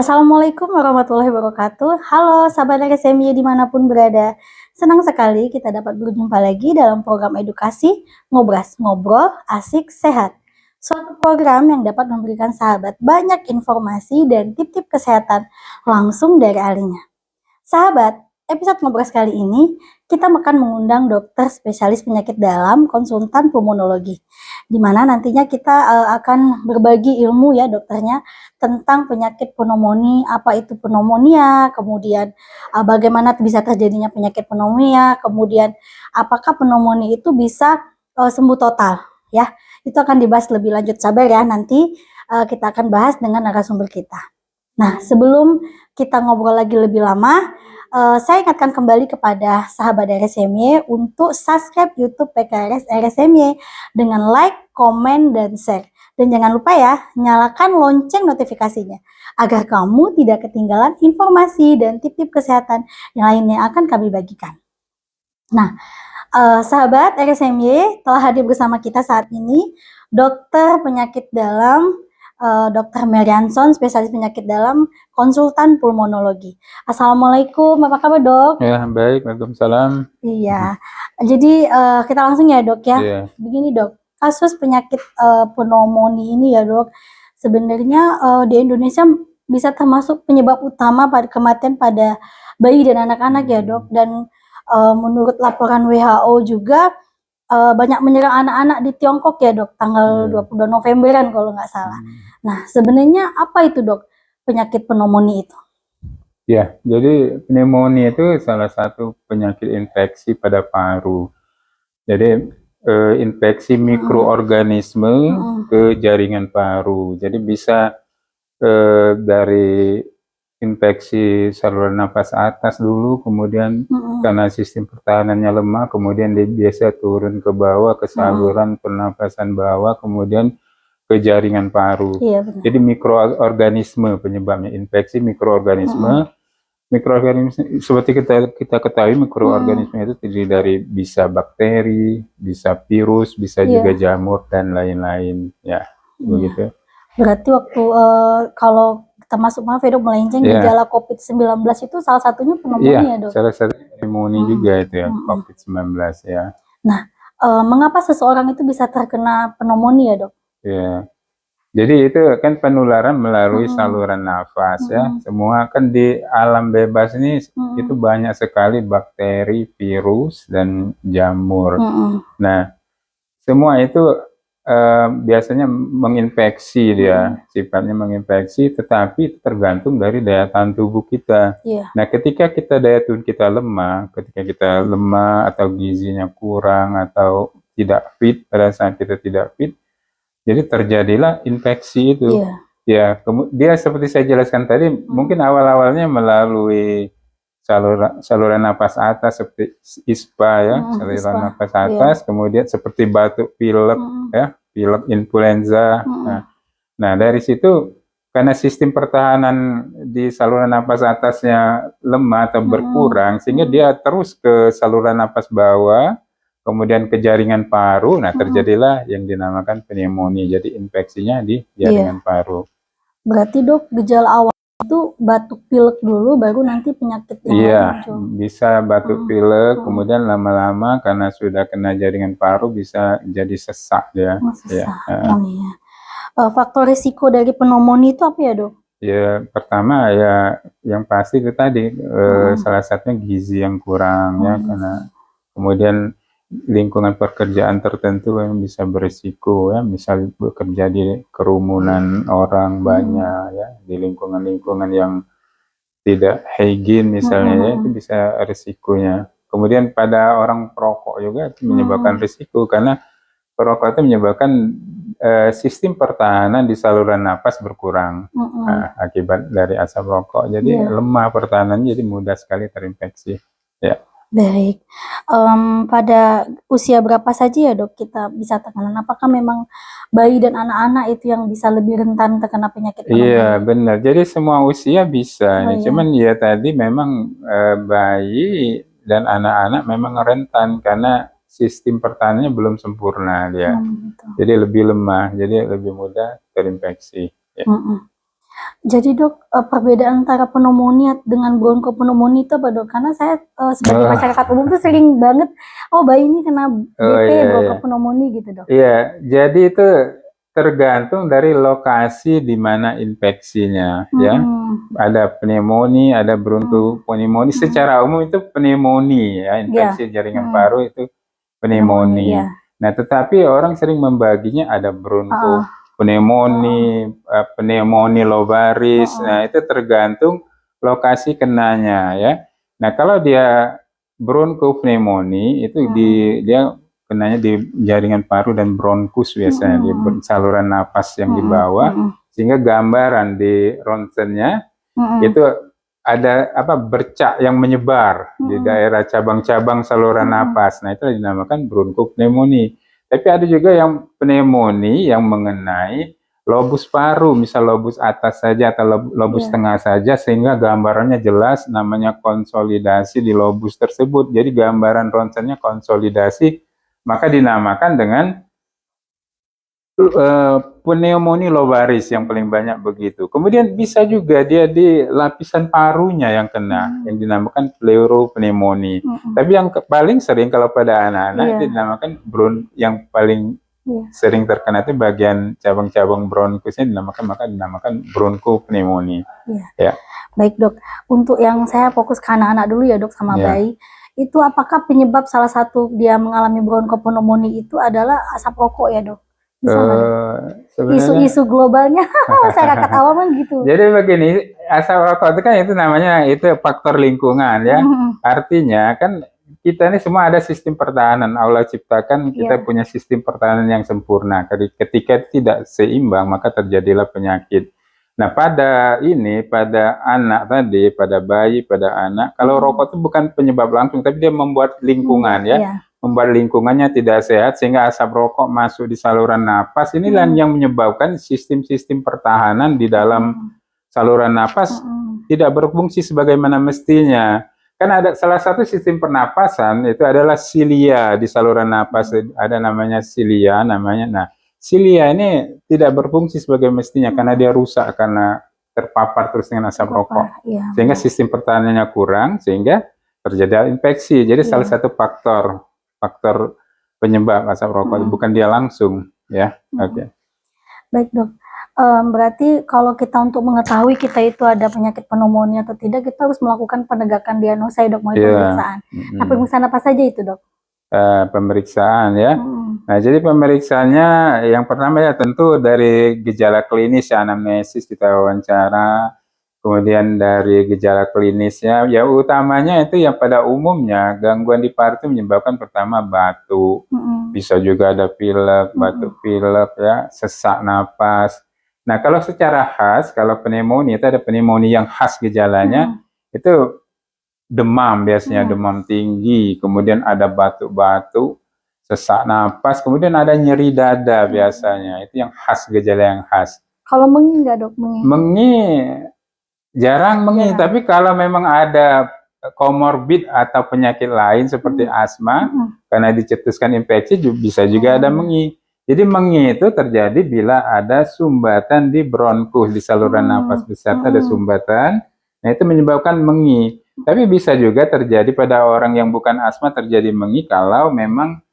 Assalamualaikum warahmatullahi wabarakatuh. Halo sahabat RSMY dimanapun berada. Senang sekali kita dapat berjumpa lagi dalam program edukasi Ngobras, Ngobrol, Asik, Sehat. Suatu program yang dapat memberikan sahabat banyak informasi dan tip-tip kesehatan langsung dari ahlinya. Sahabat, episode Ngobras kali ini kita akan mengundang dokter spesialis penyakit dalam konsultan pulmonologi, di mana nantinya kita akan berbagi ilmu ya dokternya tentang penyakit pneumonia, apa itu pneumonia, kemudian bagaimana bisa terjadinya penyakit pneumonia, kemudian apakah pneumonia itu bisa sembuh total ya. Itu akan dibahas lebih lanjut, sabar ya, nanti kita akan bahas dengan narasumber kita. Nah, sebelum kita ngobrol lagi lebih lama, saya ingatkan kembali kepada sahabat RSMY untuk subscribe YouTube PKRS RSMY dengan like, komen, dan share. Dan jangan lupa ya, nyalakan lonceng notifikasinya agar kamu tidak ketinggalan informasi dan tip-tip kesehatan yang lainnya akan kami bagikan. Nah, sahabat RSMY, telah hadir bersama kita saat ini dokter penyakit dalam Dr. Merianson, spesialis penyakit dalam, konsultan pulmonologi. Assalamualaikum, apa kabar dok? Ya, baik, Waalaikumsalam. Iya, jadi kita langsung ya dok ya. Iya. Begini dok, kasus penyakit pneumonia ini ya dok, sebenarnya di Indonesia bisa termasuk penyebab utama pada kematian pada bayi dan anak-anak ya dok. Dan menurut laporan WHO juga banyak menyerang anak-anak di Tiongkok ya dok, tanggal 22 Novemberan kalau nggak salah. Nah, sebenarnya apa itu dok penyakit pneumonia itu? Ya, jadi pneumonia itu salah satu penyakit infeksi pada paru. Jadi infeksi mikroorganisme ke jaringan paru. Jadi bisa dari infeksi saluran nafas atas dulu, kemudian karena sistem pertahanannya lemah, kemudian dia biasa turun ke bawah ke saluran pernapasan bawah, kemudian ke jaringan paru. Iya, jadi mikroorganisme penyebabnya, infeksi mikroorganisme. Mikroorganisme seperti kita ketahui, mikroorganisme itu terdiri dari bisa bakteri, bisa virus, bisa juga jamur dan lain-lain ya. Begitu. Berarti waktu kalau termasuk dok melenceng gejala COVID-19 itu salah satunya pneumonia dok? Iya, salah satu pneumonia juga itu ya, COVID-19 ya. Nah, mengapa seseorang itu bisa terkena pneumonia dok? Ya, jadi itu kan penularan melalui saluran nafas ya. Semua kan di alam bebas ini itu banyak sekali bakteri, virus, dan jamur. Nah, semua itu biasanya menginfeksi dia, sifatnya menginfeksi, tetapi tergantung dari daya tahan tubuh kita. Nah, ketika daya tahan kita lemah, atau gizinya kurang atau tidak fit, pada saat kita tidak fit, jadi terjadilah infeksi itu. Ya, dia seperti saya jelaskan tadi, mungkin awal-awalnya melalui saluran napas atas seperti ISPA ya, saluran napas atas, kemudian seperti batuk pilek ya, pilek influenza. Nah, dari situ karena sistem pertahanan di saluran napas atasnya lemah atau berkurang, sehingga dia terus ke saluran napas bawah, kemudian ke jaringan paru. Nah, terjadilah yang dinamakan pneumonia. Jadi infeksinya di jaringan paru. Berarti dok, gejala awal itu batuk pilek dulu, baru nanti penyakit yang lain muncul. Bisa batuk pilek, kemudian lama-lama karena sudah kena jaringan paru bisa jadi sesak ya. Faktor risiko dari pneumonia itu apa ya dok? Ya, pertama ya yang pasti itu tadi, salah satunya gizi yang kurang ya, karena kemudian lingkungan pekerjaan tertentu yang bisa berisiko ya, misal bekerja di kerumunan orang banyak ya, di lingkungan-lingkungan yang tidak hygiene misalnya ya, itu bisa risikonya. Kemudian pada orang perokok juga itu menyebabkan risiko, karena perokok itu menyebabkan sistem pertahanan di saluran napas berkurang akibat dari asap rokok. Jadi lemah pertahanannya, jadi mudah sekali terinfeksi ya. Baik, pada usia berapa saja ya dok kita bisa terkena? Apakah memang bayi dan anak-anak itu yang bisa lebih rentan terkena penyakit pneumonia? Iya benar, jadi semua usia bisa. Cuman ya tadi memang bayi dan anak-anak memang rentan karena sistem pertahanannya belum sempurna dia. Jadi lebih lemah, jadi lebih mudah terinfeksi ya. Jadi dok, perbedaan antara pneumonia dengan bronkopneumonia itu apa dok? Karena saya sebagai Oh, masyarakat umum tuh sering banget, oh bayi ini kena oh BP, iya, iya. bronkopneumonia gitu dok. Iya, jadi itu tergantung dari lokasi di mana infeksinya, ya. Mm-mm. Ada pneumonia, ada Mm. bronkopneumonia. Mm. Secara umum itu pneumonia, ya, Ya. infeksi jaringan Mm. paru itu Pneumonia, ya. pneumonia. Nah, tetapi orang sering membaginya ada Ah, bronkopneumonia, pneumonia lobaris. ah, Nah, itu tergantung lokasi kenanya, ya. Nah, kalau dia bronkopneumonia itu dia kenanya di jaringan paru dan bronkus biasanya di mm. saluran napas yang di Mm. bawah, Mm. sehingga gambaran di ronsennya Mm. itu ada bercak yang menyebar di Mm. daerah cabang-cabang saluran Mm. napas. Nah, itu dinamakan bronkopneumonia. Tapi ada juga yang pneumonia yang mengenai lobus paru, misal lobus atas saja atau lobus Iya. tengah saja, sehingga gambarannya jelas, namanya konsolidasi di lobus tersebut. Jadi gambaran ronsennya konsolidasi, maka dinamakan dengan pneumonia lobaris yang paling banyak begitu. Kemudian bisa juga dia di lapisan parunya yang kena, yang dinamakan pleuropneumonia. Tapi yang paling sering kalau pada anak-anak Iya. itu dinamakan yang paling Iya. sering terkena itu bagian cabang-cabang bronkusnya dinamakan bronkopneumonia. Iya. Ya. Baik dok, untuk yang saya fokus ke anak-anak dulu ya dok sama Ya. bayi, itu apakah penyebab salah satu dia mengalami bronkopneumonia itu adalah asap rokok ya dok? Bisa nggak dok? Sebenarnya Isu-isu globalnya masyarakat awam kan gitu. jadi begini, asap rokok itu kan itu namanya itu faktor lingkungan, ya. Artinya kan kita ini semua ada sistem pertahanan. Allah ciptakan kita Iya. punya sistem pertahanan yang sempurna. Ketika tidak seimbang maka terjadilah penyakit. Nah, pada anak tadi, pada bayi, pada anak, kalau rokok itu bukan penyebab langsung, tapi dia membuat lingkungan, ya. Iya. Membuat lingkungannya tidak sehat sehingga asap rokok masuk di saluran napas. Inilah yang menyebabkan sistem-sistem pertahanan di dalam saluran napas tidak berfungsi sebagaimana mestinya. Kan ada salah satu sistem pernapasan itu adalah silia di saluran napas, ada namanya silia namanya. Nah, silia ini tidak berfungsi sebagai mestinya karena dia rusak karena terpapar terus dengan asap rokok. Iya. Sehingga sistem pertahanannya kurang sehingga terjadi infeksi. Jadi salah satu faktor penyebab asap rokok, bukan dia langsung, ya. Oke. Baik dok. Berarti kalau kita untuk mengetahui kita itu ada penyakit pneumonia atau tidak, kita harus melakukan penegakan diagnosa ya dok, melalui pemeriksaan. Nah, pemeriksaan apa saja itu dok? Pemeriksaan, ya. Nah, jadi pemeriksaannya yang pertama ya tentu dari gejala klinis, ya, anamnesis kita wawancara. Kemudian dari gejala klinisnya, ya utamanya itu yang pada umumnya gangguan di paru itu menyebabkan pertama batu, bisa juga ada pilek, batuk pilek, ya, sesak napas. Nah, kalau secara khas, kalau pneumonia itu ada pneumonia yang khas gejalanya, itu demam biasanya, demam tinggi, kemudian ada batuk-batuk, sesak napas, kemudian ada nyeri dada biasanya, itu yang khas, gejala yang khas. Kalau mengi nggak dok? Mengi jarang mengi, tapi kalau memang ada komorbid atau penyakit lain seperti asma, karena dicetuskan infeksi bisa juga ada mengi. Jadi mengi itu terjadi bila ada sumbatan di bronkus, di saluran napas besar ada sumbatan, nah itu menyebabkan mengi. Tapi bisa juga terjadi pada orang yang bukan asma terjadi mengi kalau memang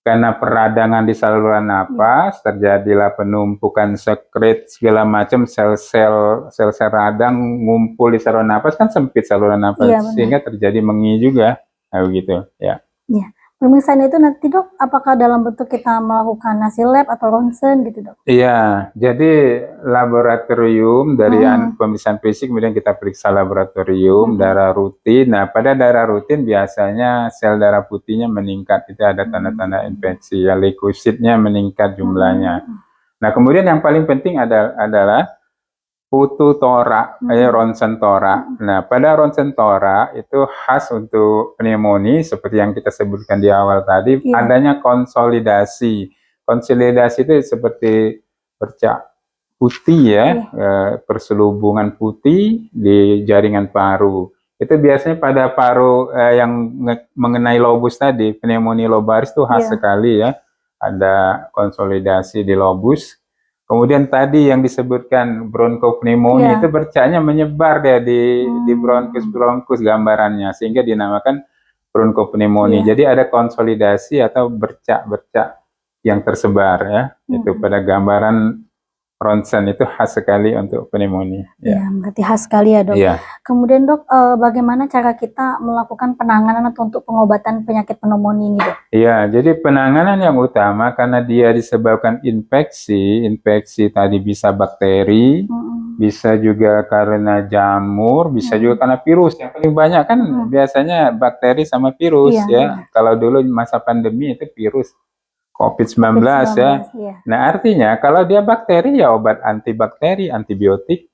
karena peradangan di saluran napas, terjadilah penumpukan sekret segala macam, sel-sel radang ngumpul di saluran napas, kan sempit saluran napas, sehingga terjadi mengi juga, nah begitu, ya. Iya. Pemeriksaan itu nanti dok, apakah dalam bentuk kita melakukan hasil lab atau ronsen gitu dok? Iya, jadi laboratorium dari pemeriksaan fisik, kemudian kita periksa laboratorium, darah rutin. Nah, pada darah rutin biasanya sel darah putihnya meningkat, itu ada tanda-tanda infeksi, ya, leukositnya meningkat jumlahnya. Nah, kemudian yang paling penting adalah putu torak, ronsen torak. Nah, pada ronsen torak itu khas untuk pneumonia seperti yang kita sebutkan di awal tadi, adanya konsolidasi. Konsolidasi itu seperti bercak putih, ya, perselubungan putih di jaringan paru. Itu biasanya pada paru yang mengenai lobus tadi, pneumonia lobaris itu khas sekali, ya. Ada konsolidasi di lobus. Kemudian tadi yang disebutkan bronkopneumonia Iya. itu bercaknya menyebar dia di bronkus gambarannya, sehingga dinamakan bronkopneumonia. Iya. Jadi ada konsolidasi atau bercak-bercak yang tersebar ya. Itu pada gambaran ronsen itu khas sekali untuk pneumonia. Iya, berarti khas sekali ya, Dok. Iya. Kemudian, Dok, bagaimana cara kita melakukan penanganan atau untuk pengobatan penyakit pneumonia ini, Dok? Iya, jadi penanganan yang utama karena dia disebabkan infeksi tadi bisa bakteri, bisa juga karena jamur, bisa juga karena virus. Yang paling banyak kan biasanya bakteri sama virus Iya, ya. Kalau dulu masa pandemi itu virus COVID-19 ya. iya. Nah, artinya kalau dia bakteri ya obat antibakteri, antibiotik.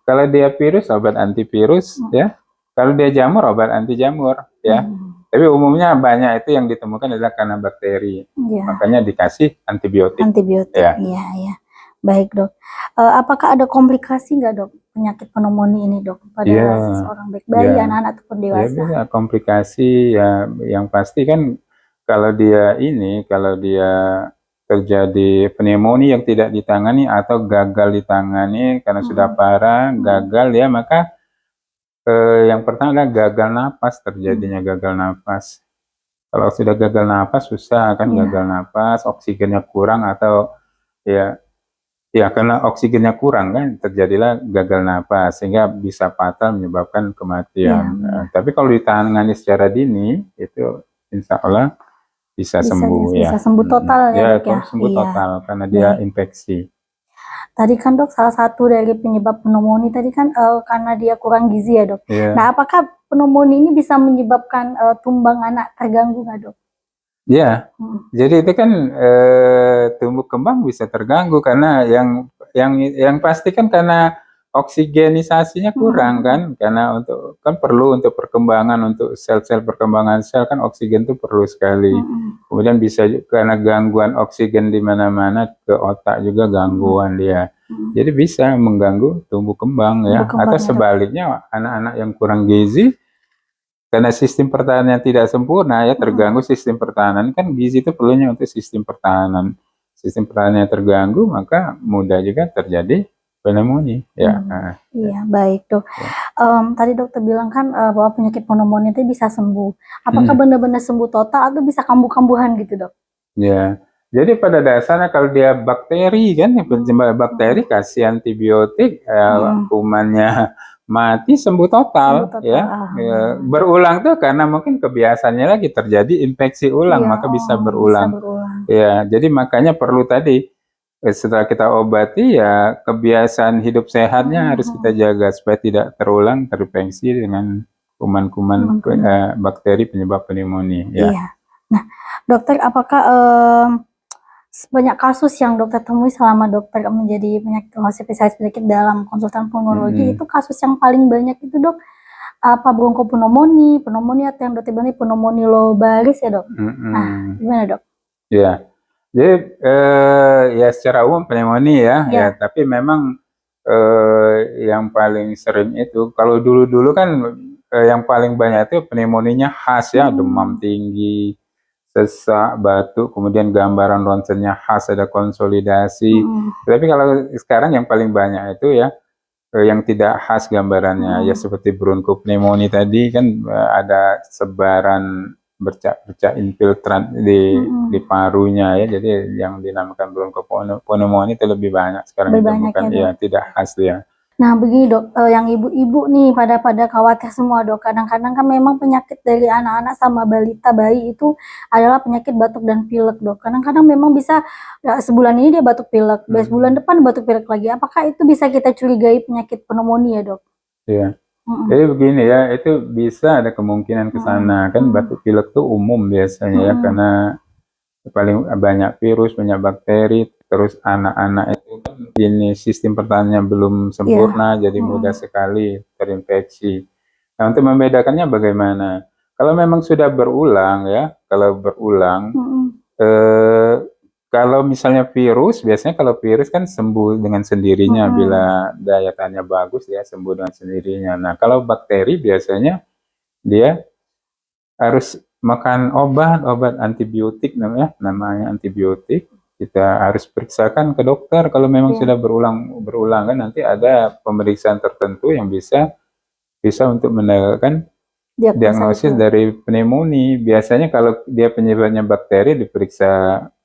Kalau dia virus obat antivirus ya. Kalau dia jamur obat anti jamur ya. Tapi umumnya banyak itu yang ditemukan adalah karena bakteri. Makanya dikasih antibiotik. Antibiotik. Ya. Iya. Baik, Dok. Apakah ada komplikasi nggak, Dok, penyakit pneumonia ini, Dok, pada seseorang, baik bayi, anak-anak ataupun Ya dewasa? bisa komplikasi ya, yang pasti kan kalau dia terjadi pneumonia yang tidak ditangani atau gagal ditangani karena sudah parah, gagal ya, maka yang pertama adalah gagal napas, terjadinya gagal napas. Kalau sudah gagal napas susah kan, gagal napas, oksigennya kurang atau ya karena oksigennya kurang kan terjadilah gagal napas sehingga bisa fatal menyebabkan kematian. Tapi kalau ditangani secara dini itu insya Allah bisa sembuh ya. Bisa sembuh total ya, Dok ya. Sembuh total karena dia infeksi. Tadi kan, Dok, salah satu dari penyebab pneumonia tadi kan karena dia kurang gizi ya, Dok. Nah, apakah pneumonia ini bisa menyebabkan tumbang anak terganggu nggak, Dok? Ya, jadi itu kan tumbuh kembang bisa terganggu karena yang pasti kan karena oksigenisasinya kurang kan, karena perlu untuk perkembangan, untuk sel-sel perkembangan sel kan oksigen itu perlu sekali. Kemudian bisa karena gangguan oksigen di mana-mana ke otak juga gangguan dia. Jadi bisa mengganggu tumbuh kembang ya, atau sebaliknya anak-anak yang kurang gizi karena sistem pertahanannya tidak sempurna ya, terganggu sistem pertahanan, kan gizi itu perlunya untuk sistem pertahanan. Sistem pertahanannya terganggu maka mudah juga terjadi pneumonia ya. Iya, baik, Dok. Tadi dokter bilang kan bahwa penyakit pneumonia itu bisa sembuh. Apakah benar-benar sembuh total atau bisa kambuh-kambuhan gitu, Dok? Ya, jadi pada dasarnya kalau dia bakteri kan, bakteri kasih antibiotik, kumannya mati, sembuh total, ya. Berulang tuh karena mungkin kebiasaannya lagi terjadi infeksi ulang, maka bisa berulang. Ya, jadi makanya perlu tadi setelah kita obati ya kebiasaan hidup sehatnya harus kita jaga supaya tidak terulang terinfeksi dengan kuman-kuman bakteri penyebab pneumonia. Ya. Iya. Nah, dokter, apakah banyak kasus yang dokter temui selama dokter menjadi spesialis penyakit dalam konsultan pulmonologi itu kasus yang paling banyak itu, Dok, apa pneumonia atau yang dokter bilang pneumonia lobaris ya, Dok? Nah, gimana, Dok? Ya, jadi ya secara umum pneumonia ya, tapi memang yang paling sering itu kalau dulu-dulu kan yang paling banyak itu pneumonianya khas ya, demam tinggi, sesak, batuk, kemudian gambaran ronsennya khas, ada konsolidasi. Tapi kalau sekarang yang paling banyak itu ya yang tidak khas gambarannya ya, seperti bronkopneumonia tadi kan ada sebaran bercak-bercak infiltran di parunya ya, jadi yang dinamakan bronkopneumonia itu lebih banyak sekarang ditemukan ya, tidak khas ya. Nah, begini, Dok, yang ibu-ibu nih pada khawatir semua, Dok. Kadang-kadang kan memang penyakit dari anak-anak sama balita bayi itu adalah penyakit batuk dan pilek, Dok. Kadang-kadang memang bisa sebulan ini dia batuk pilek, sebulan depan batuk pilek lagi. Apakah itu bisa kita curigai penyakit pneumonia, Dok? Iya. Jadi begini ya, itu bisa ada kemungkinan ke sana. Kan batuk pilek itu umum biasanya ya, karena paling banyak virus, banyak bakteri, terus anak-anak itu kan ini sistem pertahanannya belum sempurna, jadi mudah sekali terinfeksi. Nah, untuk membedakannya bagaimana? Kalau memang sudah berulang ya, kalau misalnya virus, biasanya kalau virus kan sembuh dengan sendirinya bila daya tahannya bagus, dia sembuh dengan sendirinya. Nah, kalau bakteri biasanya dia harus makan obat antibiotik namanya antibiotik. kita harus periksakan ke dokter kalau memang Iya. sudah berulang kan nanti ada pemeriksaan tertentu yang bisa untuk menegakkan diagnosis itu. dari pneumonia. Biasanya kalau dia penyebabnya bakteri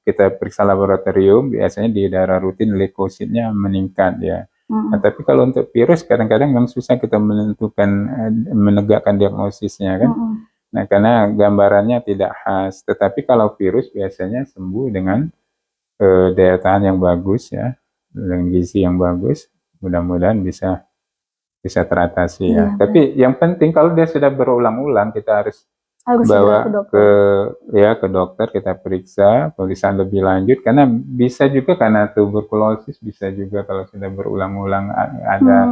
kita periksa laboratorium, biasanya di darah rutin leukositnya meningkat ya. Nah, tapi kalau untuk virus kadang-kadang memang susah kita menegakkan diagnosisnya kan. Nah, karena gambarannya tidak khas. Tetapi kalau virus biasanya sembuh dengan daya tahan yang bagus ya, dengan gizi yang bagus. Mudah-mudahan bisa teratasi ya. Iya, Tapi yang penting kalau dia sudah berulang-ulang kita harus bawa ke dokter, kita periksa pemeriksaan lebih lanjut karena bisa juga karena tuberkulosis, bisa juga kalau sudah berulang-ulang ada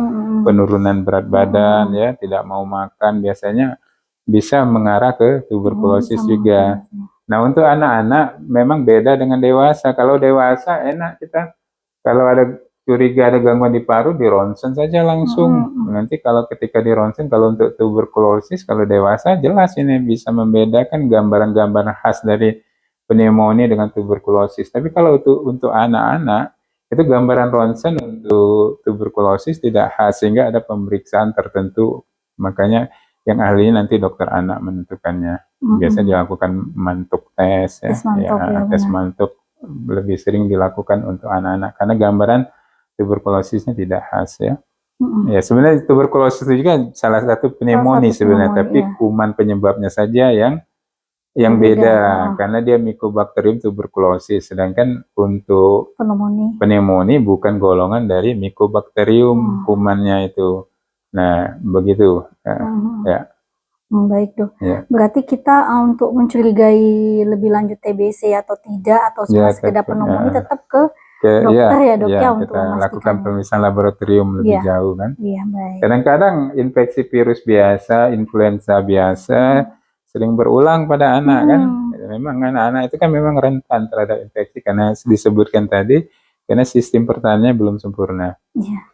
penurunan berat badan ya, tidak mau makan, biasanya bisa mengarah ke tuberkulosis juga. Nah, untuk anak-anak memang beda dengan dewasa. Kalau dewasa enak kita kalau ada curiga ada gangguan di paru, di ronsen saja langsung. Nanti kalau ketika di ronsen, kalau untuk tuberkulosis, kalau dewasa jelas ini bisa membedakan gambaran-gambaran khas dari pneumonia dengan tuberkulosis. Tapi kalau untuk anak-anak, itu gambaran ronsen untuk tuberkulosis tidak khas, sehingga ada pemeriksaan tertentu. Makanya yang ahlinya nanti dokter anak menentukannya. Biasa dilakukan mantuk tes, tes mantuk lebih sering dilakukan untuk anak-anak karena gambaran tuberkulosisnya tidak khas ya. Ya sebenarnya tuberkulosis itu juga salah satu pneumonia sebenarnya, tapi kuman penyebabnya saja yang beda karena dia Mycobacterium tuberculosis, sedangkan untuk pneumonia bukan golongan dari Mycobacterium kumannya itu. Nah begitu ya. Baik dok. Berarti kita untuk mencurigai lebih lanjut TBC atau tidak atau cuma sekedar pneumonia tetap ke dokter ya dok ya untuk kita lakukan pemeriksaan laboratorium lebih jauh kan. Kadang-kadang infeksi virus biasa, influenza biasa sering berulang pada anak kan. Memang anak-anak itu kan memang rentan terhadap infeksi karena disebutkan tadi karena sistem pertahanannya belum sempurna.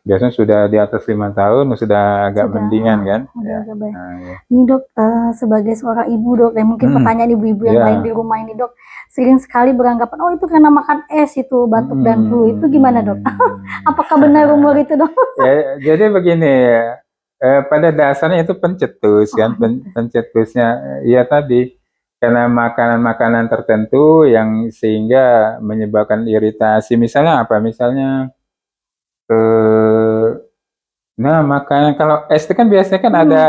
Biasanya sudah di atas 5 tahun sudah agak mendingan kan. Ini dok, sebagai seorang ibu dok, dan mungkin pertanyaan ibu-ibu yang lain di rumah ini dok, sering sekali beranggapan, oh itu karena makan es itu batuk dan flu, itu gimana dok? Apakah benar rumor itu dok? Jadi begini, pada dasarnya itu pencetus kan, pencetusnya ya tadi karena makanan-makanan tertentu yang sehingga menyebabkan iritasi. Misalnya apa? Misalnya nah makanan kalau es itu kan biasanya kan ada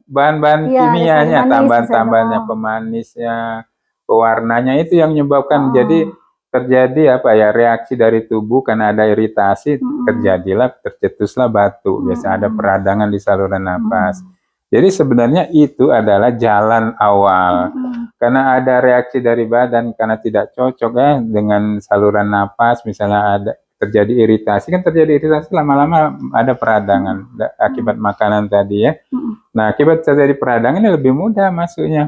bahan-bahan kimianya, tambahan-tambahannya, pemanisnya, pewarnanya itu yang menyebabkan jadi terjadi apa ya reaksi dari tubuh karena ada iritasi tercetuslah batuk. Biasa ada peradangan di saluran napas. Jadi sebenarnya itu adalah jalan awal. Karena ada reaksi dari badan karena tidak cocok ya dengan saluran napas, misalnya ada terjadi iritasi, kan terjadi iritasi lama-lama ada peradangan akibat makanan tadi ya. Nah, akibat terjadi peradangan ini lebih mudah masuknya.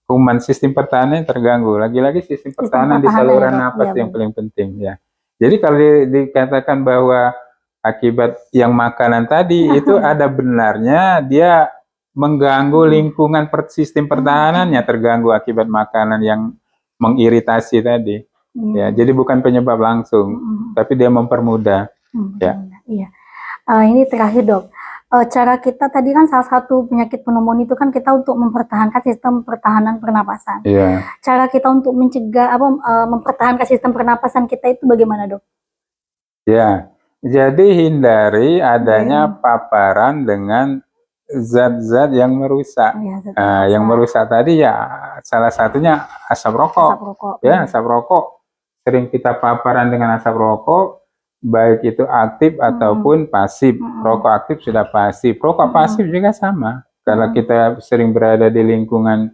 Kuman sistem pertahanan terganggu. Lagi-lagi sistem pertahanan di saluran napas yang paling penting ya. Jadi kalau dikatakan bahwa akibat yang makanan tadi itu ada benarnya dia mengganggu lingkungan sistem pertahanannya, terganggu akibat makanan yang mengiritasi tadi. Ya, jadi bukan penyebab langsung, tapi dia mempermudah. Ini terakhir dok, cara kita tadi kan salah satu penyakit pneumonia itu kan kita untuk mempertahankan sistem pertahanan pernapasan. Cara kita untuk mencegah mempertahankan sistem pernapasan kita itu bagaimana dok? Ya, jadi hindari adanya paparan dengan zat-zat yang merusak. Yang merusak tadi ya salah satunya asap rokok. Asap rokok sering kita paparan dengan asap rokok, baik itu aktif ataupun pasif. Rokok aktif sudah pasif, rokok pasif juga sama. Kalau kita sering berada di lingkungan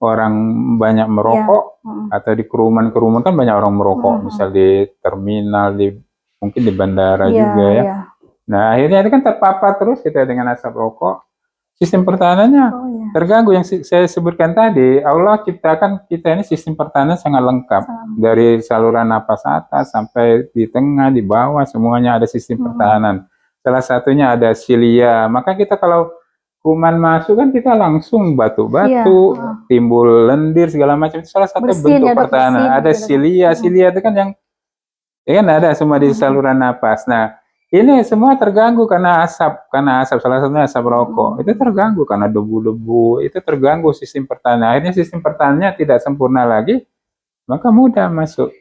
orang banyak merokok atau di kerumun kan banyak orang merokok, misal di terminal, mungkin di bandara juga ya. Nah akhirnya itu kan terpapar terus kita dengan asap rokok. Sistem pertahanannya terganggu. Yang saya sebutkan tadi, Allah ciptakan kita ini sistem pertahanan sangat lengkap. Dari saluran napas atas sampai di tengah, di bawah, semuanya ada sistem pertahanan. Salah satunya ada silia. Maka kita kalau kuman masuk kan kita langsung batuk-batuk, timbul lendir segala macam. Itu salah satu bentuk pertahanan. Ada silia. Silia itu kan yang Ya kan ada semua di saluran napas. Nah, ini semua terganggu karena asap salah satunya asap rokok. Itu terganggu karena debu-debu, itu terganggu sistem pertahanan. Akhirnya sistem pertahanannya tidak sempurna lagi, maka mudah masuk.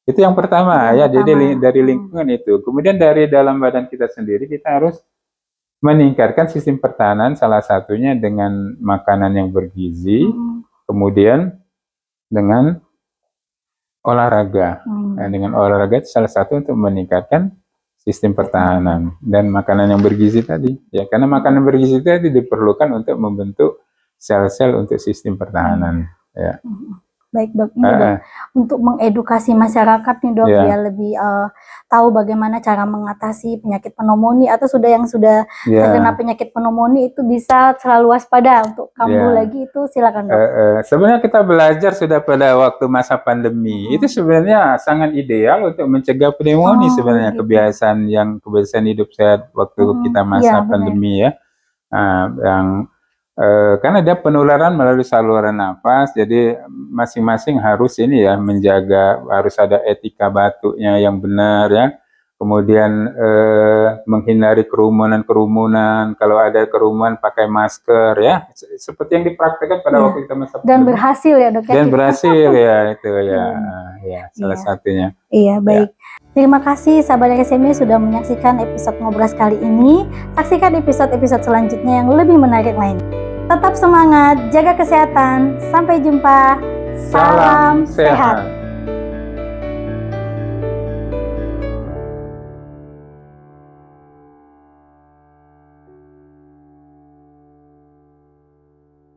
Itu yang pertama Itu yang ya. Jadi pertama. dari lingkungan itu. Kemudian dari dalam badan kita sendiri kita harus meningkatkan sistem pertahanan, salah satunya dengan makanan yang bergizi, kemudian dengan olahraga. Nah, dengan olahraga itu salah satu untuk meningkatkan sistem pertahanan dan makanan yang bergizi tadi. Ya, karena makanan bergizi tadi diperlukan untuk membentuk sel-sel untuk sistem pertahanan. Ya. Baik dok, ini dok, untuk mengedukasi masyarakat nih dok, biar lebih tahu bagaimana cara mengatasi penyakit pneumonia atau yang sudah terkena penyakit pneumonia itu bisa selalu waspada untuk kambuh lagi, itu silakan dok. Sebenarnya kita belajar sudah pada waktu masa pandemi, itu sebenarnya sangat ideal untuk mencegah pneumonia sebenarnya, gitu. Kebiasaan hidup sehat waktu kita masa pandemi ya, yang karena dia penularan melalui saluran nafas, jadi masing-masing harus ini ya menjaga, harus ada etika batuknya yang benar ya. Kemudian menghindari kerumunan, kalau ada kerumunan pakai masker ya, seperti yang dipraktekkan pada waktu kita masa pandemi. Dan berhasil ya dok. Dan berhasil ya itu ya, salah satunya. Iya baik. Terima kasih sahabat RSMI sudah menyaksikan episode Ngobras kali ini. Saksikan episode-episode selanjutnya yang lebih menarik lain. Tetap semangat, jaga kesehatan. Sampai jumpa. Salam sehat.